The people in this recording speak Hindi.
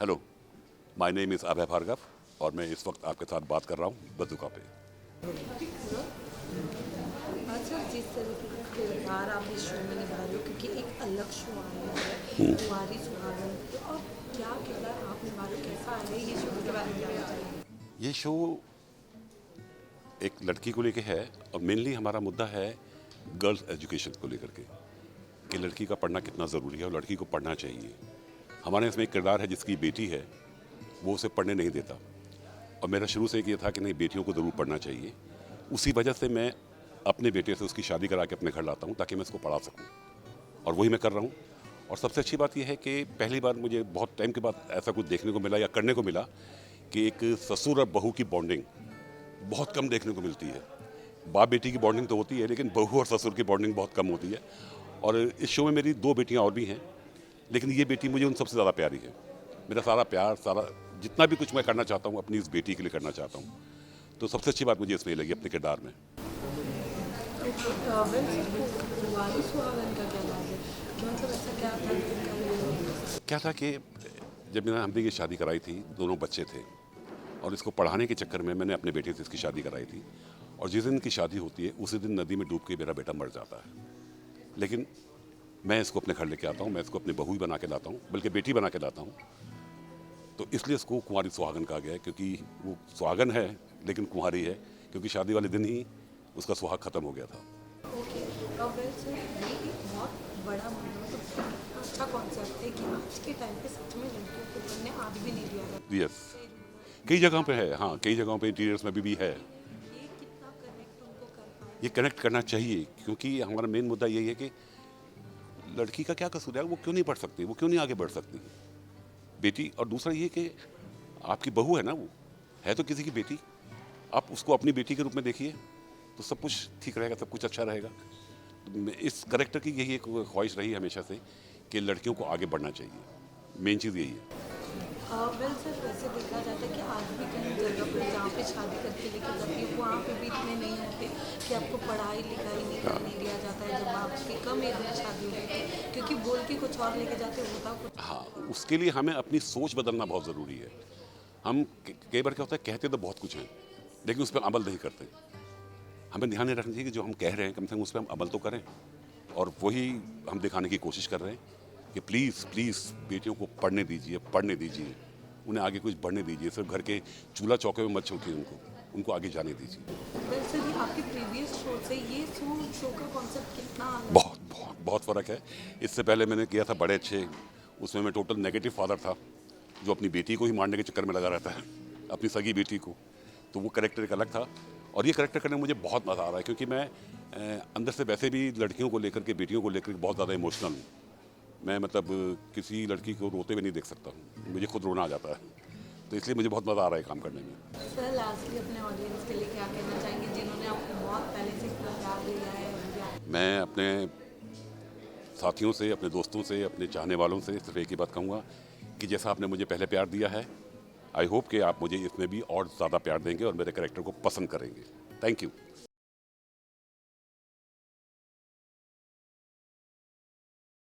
हेलो, माय नेम इज़ अभय भार्गव और मैं इस वक्त आपके साथ बात कर रहा हूँ बंदूका पे। अच्छा, जिस तरीके का किरदार आप इस शो में निभा रहे हो, क्योंकि एक अलग शो आया है कुंवारी सुहागन, और क्या किरदार आप निभा रहे हो, कैसा है ये शो के बारे में जानना चाहिए। ये शो एक लड़की को लेके है और मेनली हमारा मुद्दा है गर्ल्स एजुकेशन को लेकर के कि लड़की का पढ़ना कितना ज़रूरी है और लड़की को पढ़ना चाहिए। हमारे इसमें एक किरदार है जिसकी बेटी है, वो उसे पढ़ने नहीं देता और मेरा शुरू से ये था कि नहीं, बेटियों को ज़रूर पढ़ना चाहिए। उसी वजह से मैं अपने बेटे से उसकी शादी करा के अपने घर लाता हूँ ताकि मैं इसको पढ़ा सकूँ और वही मैं कर रहा हूँ। और सबसे अच्छी बात यह है कि पहली बार मुझे बहुत टाइम के बाद ऐसा कुछ देखने को मिला या करने को मिला कि एक ससुर और बहू की बॉन्डिंग बहुत कम देखने को मिलती है। बाप बेटी की बॉन्डिंग तो होती है लेकिन बहू और ससुर की बॉन्डिंग बहुत कम होती है। और इस शो में मेरी 2 बेटियां और भी हैं, लेकिन ये बेटी मुझे उन सबसे ज़्यादा प्यारी है। मेरा सारा प्यार, सारा जितना भी कुछ मैं करना चाहता हूँ अपनी इस बेटी के लिए करना चाहता हूँ। तो सबसे अच्छी बात मुझे इसमें लगी अपने किरदार में। कुंवारी सुहागन का क्या राज है, कि मतलब ऐसा क्या था कि उनका ये क्या था कि जब मैंने हमने ये शादी कराई थी, दोनों बच्चे थे और इसको पढ़ाने के चक्कर में मैंने अपने बेटे से इसकी शादी कराई थी। और जिस दिन की शादी होती है उसी दिन नदी में डूब के मेरा बेटा मर जाता है। लेकिन मैं इसको अपने घर लेके आता हूँ, मैं इसको अपनी बहू ही बना के लाता हूँ, बल्कि बेटी बना के लाता हूँ। तो इसलिए इसको कुंवारी सुहागन कहा गया है, क्योंकि वो सुहागन है लेकिन कुंवारी है, क्योंकि शादी वाले दिन ही उसका सुहाग खत्म हो गया था। ओके। वेल सर, ये एक बहुत बड़ा मतलब अच्छा कॉन्सेप्ट है कि आज के टाइम पे सच में लड़कियों को पढ़ने आज भी नहीं दिया जाता। यस, कई जगहों पे है, हाँ, कई जगहों पे इंटीरियर्स में भी है। ये कितना कनेक्ट उनको कर पाए। ये कनेक्ट करना चाहिए क्योंकि हमारा मेन मुद्दा यही है कि लड़की का क्या कसूर है, वो क्यों नहीं पढ़ सकती, वो क्यों नहीं आगे बढ़ सकती बेटी। और दूसरा ये कि आपकी बहू है ना, वो है तो किसी की बेटी, आप उसको अपनी बेटी के रूप में देखिए तो सब कुछ ठीक रहेगा, सब कुछ अच्छा रहेगा। तो इस करेक्टर की यही एक ख्वाहिश रही हमेशा से कि लड़कियों को आगे बढ़ना चाहिए। मेन चीज़ यही है। वेल सर, वैसे देखा जाता है कि आज भी कई जगह पर जहाँ पे शादी करके लेके जाती है वहाँ पे भी इतने नहीं होते कि आपको पढ़ाई लिखाई नहीं करने दिया जाता है। जब आपकी कम एज में शादी हो रही थी, क्योंकि बोल के कुछ और लेके जाते होता कुछ। हाँ, उसके लिए हमें अपनी सोच बदलना बहुत ज़रूरी है। हम कई बार क्या होता है, कहते तो बहुत कुछ हैं लेकिन उस पर अमल नहीं करते। हमें ध्यान में रखना चाहिए कि जो हम कह रहे हैं कम से कम उस पर हम अमल तो करें। और वही हम दिखाने की कोशिश कर रहे हैं कि प्लीज़ प्लीज़ बेटियों को पढ़ने दीजिए, पढ़ने दीजिए, उन्हें आगे कुछ बढ़ने दीजिए। सिर्फ घर के चूल्हा चौके में मत छोड़िए उनको, उनको आगे जाने दीजिए। वेल सर, ये आपके प्रीवियस शो से ये शो का कॉन्सेप्ट कितना अलग है? बहुत बहुत बहुत फ़र्क है। इससे पहले मैंने किया था बड़े अच्छे, उसमें मैं टोटल नेगेटिव फादर था जो अपनी बेटी को ही मारने के चक्कर में लगा रहता है, अपनी सगी बेटी को। तो वो कैरेक्टर एक अलग था और ये कैरेक्टर करने में मुझे बहुत मज़ा आ रहा है क्योंकि मैं अंदर से वैसे भी लड़कियों को लेकर के, बेटियों को लेकर के बहुत ज़्यादा इमोशनल हूँ। मैं मतलब किसी लड़की को रोते हुए नहीं देख सकता हूँ, मुझे खुद रोना आ जाता है। तो इसलिए मुझे बहुत मज़ा आ रहा है काम करने में। सर, लास्टली अपने ऑडियंस के लिए क्या कहना चाहेंगे जिन्होंने आपको बहुत पहले से इतना प्यार दिया है मैं अपने साथियों से, अपने दोस्तों से, अपने चाहने वालों से सिर्फ एक ही बात कहूँगा कि जैसा आपने मुझे पहले प्यार दिया है, आई होप कि आप मुझे इसमें भी और ज़्यादा प्यार देंगे और मेरे कैरेक्टर को पसंद करेंगे। Thank you.